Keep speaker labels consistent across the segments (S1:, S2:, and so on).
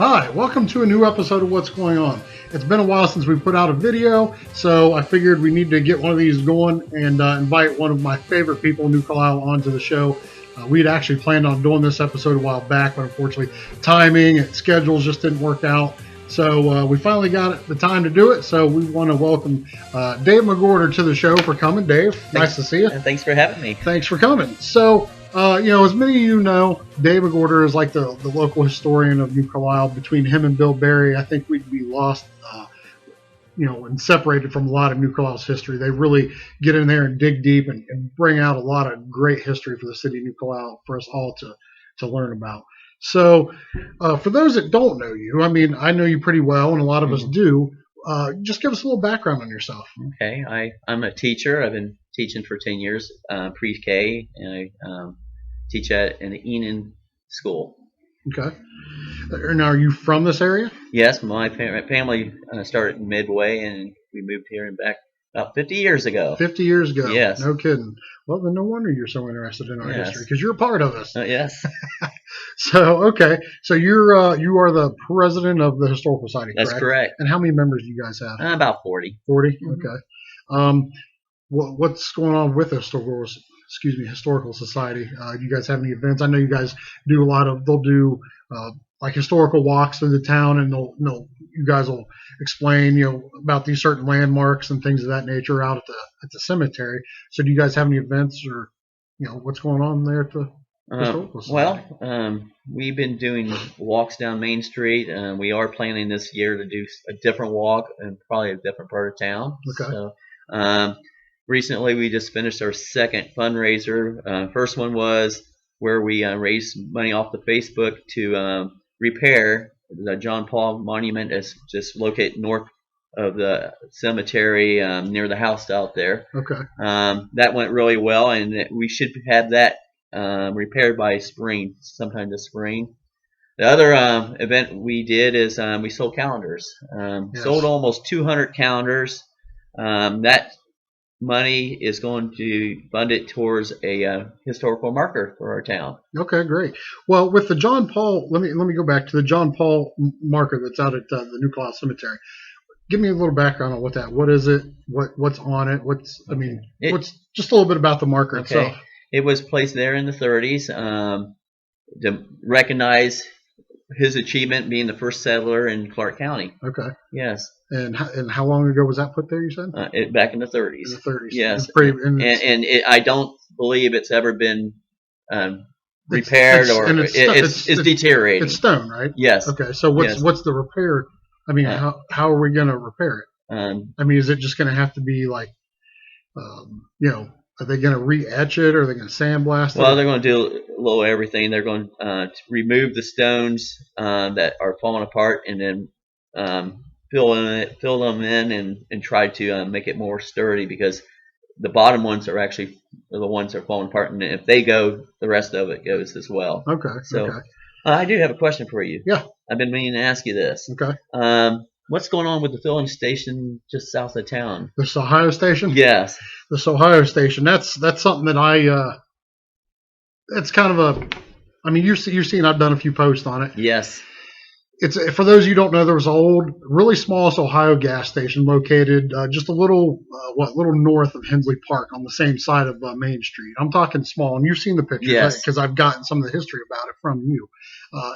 S1: Hi, welcome to a new episode of What's Going On. It's been a while since we put out a video, so I figured we need to get one of these going and invite one of my favorite people in New Carlisle onto the show. We had actually planned on doing this episode a while back, but unfortunately timing and schedules just didn't work out. So we finally got the time to do it, so we want to welcome Dave McWhorter to the show for coming. Dave, nice to see you.
S2: Thanks for having me.
S1: Thanks for coming. So, as many of you know, Dave McWhorter is like the local historian of New Carlisle. Between him and Bill Berry, I think we'd be lost, and separated from a lot of New Carlisle's history. They really get in there and dig deep and bring out a lot of great history for the city of New Carlisle for us all to learn about. So, for those that don't know you, I mean, I know you pretty well, and a lot of us do. Just give us a little background on yourself.
S2: Okay, I'm a teacher. I've been teaching for 10 years, pre-K, and I teach at an Enon school.
S1: Okay. Now, are you from this area?
S2: Yes, my family started in Midway, and we moved here and back about 50 years ago.
S1: 50 years ago?
S2: Yes.
S1: No kidding. Well, then no wonder you're so interested in our
S2: Yes.
S1: history, because you're a part of us.
S2: Yes.
S1: So, okay. So you are the president of the Historical Society, correct?
S2: That's correct.
S1: And how many members do you guys have?
S2: About 40.
S1: 40? Okay. What's going on with the Historical Society? Do you guys have any events? I know you guys do they'll do like historical walks through the town, and you guys will explain, about these certain landmarks and things of that nature out at the cemetery. So do you guys have any events or, what's going on there at the Historical Society?
S2: Well, we've been doing walks down Main Street. We are planning this year to do a different walk and probably a different part of town.
S1: Okay.
S2: So, recently, we just finished our second fundraiser. First one was where we raised money off the Facebook to repair the John Paul Monument, that's just located north of the cemetery near the house out there.
S1: Okay.
S2: That went really well, and we should have that repaired by spring, sometime this spring. The other event we did is we sold calendars.
S1: Yes.
S2: Sold almost 200 calendars. That money is going to fund it towards a historical marker for our town.
S1: Okay, great. Well, with the John Paul, let me go back to the John Paul marker that's out at the New Carlisle Cemetery. Give me a little background on what is it? What's on it? What's just a little bit about the marker itself.
S2: It was placed there in the 30s to recognize his achievement being the first settler in Clark County.
S1: Okay.
S2: Yes.
S1: And how long ago was that put there, you said?
S2: Back in the 30s.
S1: In the 30s.
S2: Yes.
S1: And
S2: I don't believe it's ever been repaired it's deteriorating.
S1: It's stone, right?
S2: Yes.
S1: Okay. So what's the repair? I mean, how are we going to repair it? I mean, is it just going to have to be like, are they going to re-etch it, or are they going to sandblast it?
S2: Well, they're going to do a little everything. They're going to remove the stones that are falling apart, and then fill them in and try to make it more sturdy, because the bottom ones are actually the ones that are falling apart, and if they go, the rest of it goes as well.
S1: Okay.
S2: So
S1: okay.
S2: I do have a question for you.
S1: Yeah.
S2: I've been meaning to ask you this.
S1: Okay.
S2: What's going on with the filling station just south of town?
S1: The Ohio station?
S2: Yes.
S1: The Ohio station. That's something that it's kind of you've seen I've done a few posts on it.
S2: Yes.
S1: It's, for those of you who don't know, there was an old, really small Ohio gas station located just a little north of Hensley Park on the same side of Main Street. I'm talking small, and you've seen the pictures,
S2: yes,
S1: because I've gotten some of the history about it from you.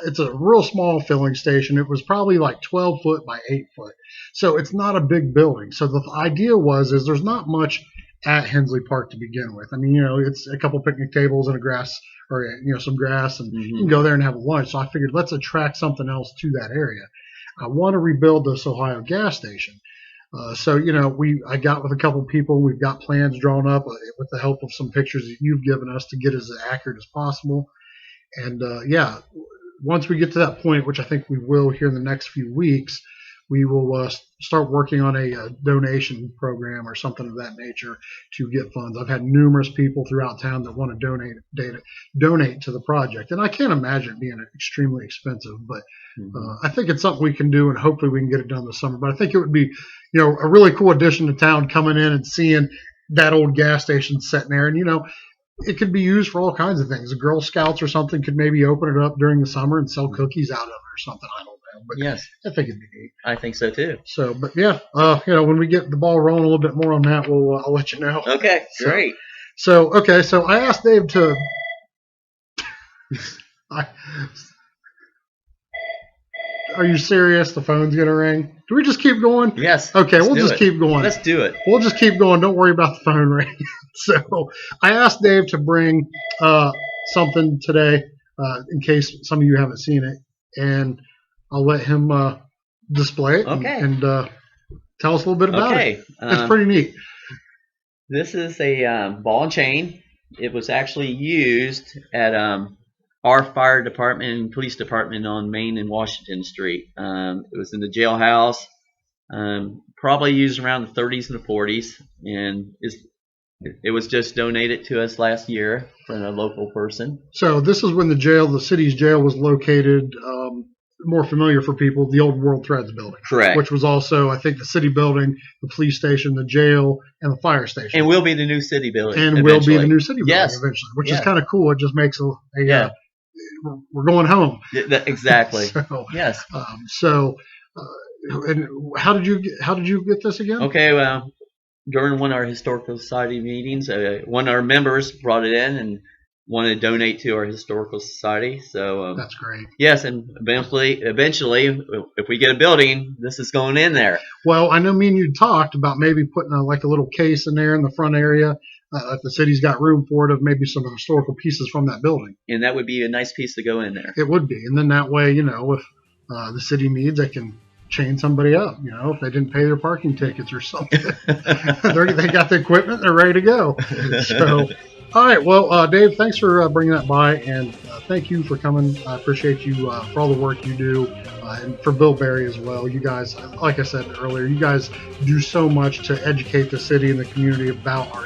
S1: It's a real small filling station. It was probably like 12 foot by 8 foot, so it's not a big building. So the idea is there's not much at Hensley Park to begin with. I mean, it's a couple picnic tables and a grass, or some grass, and you can go there and have a lunch. So I figured, let's attract something else to that area. I want to rebuild this Ohio gas station. So I got with a couple people. We've got plans drawn up with the help of some pictures that you've given us to get as accurate as possible. And once we get to that point, which I think we will here in the next few weeks, we will start working on a donation program or something of that nature to get funds. I've had numerous people throughout town that want to donate to the project, and I can't imagine it being extremely expensive, but I think it's something we can do, and hopefully we can get it done this summer. But I think it would be, a really cool addition to town, coming in and seeing that old gas station sitting there, and it could be used for all kinds of things. The Girl Scouts or something could maybe open it up during the summer and sell cookies out of it or something. I don't know. around. But
S2: Yes,
S1: I think it'd be neat.
S2: I think so too.
S1: So, but yeah, when we get the ball rolling a little bit more on that, I'll let you know.
S2: Okay, great.
S1: So I asked Dave to. Are you serious? The phone's gonna ring. Do we just keep going?
S2: Yes.
S1: Okay, we'll just keep going.
S2: Let's do it.
S1: We'll just keep going. Don't worry about the phone ringing. So I asked Dave to bring something today, in case some of you haven't seen it, and I'll let him display it and tell us a little bit about it. It's pretty neat.
S2: This is a ball and chain. It was actually used at our fire department and police department on Main and Washington Street. It was in the jailhouse, probably used around the 30s and the 40s, and it was just donated to us last year from a local person.
S1: So this is when the city's jail was located. More familiar for people, the old World Threads building.
S2: Correct.
S1: Which was also, I think, the city building, the police station, the jail, and the fire station.
S2: And will be the new city building.
S1: And
S2: eventually.
S1: will be the new city building eventually, which is kind of cool. It just makes we're going home.
S2: Exactly.
S1: So,
S2: yes.
S1: And how did you get this again?
S2: Okay. Well, during one of our historical society meetings, one of our members brought it in and wanted to donate to our historical society. So
S1: that's great.
S2: Yes, and eventually, if we get a building, this is going in there.
S1: Well, I know me and you talked about maybe putting a little case in there in the front area. If the city's got room for it, of maybe some historical pieces from that building.
S2: And that would be a nice piece to go in there.
S1: It would be. And then that way, if the city needs, they can chain somebody up, if they didn't pay their parking tickets or something. They got the equipment, they're ready to go. So, all right. Well, Dave, thanks for bringing that by, and thank you for coming. I appreciate you for all the work you do, and for Bill Berry as well. You guys, like I said earlier, you guys do so much to educate the city and the community about our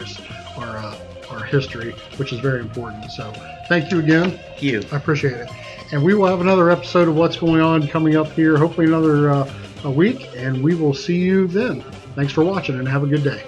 S1: history, which is very important. So thank you again.
S2: Thank you.
S1: I appreciate it. And we will have another episode of What's Going On coming up here, hopefully another a week, and we will see you then. Thanks for watching, and have a good day.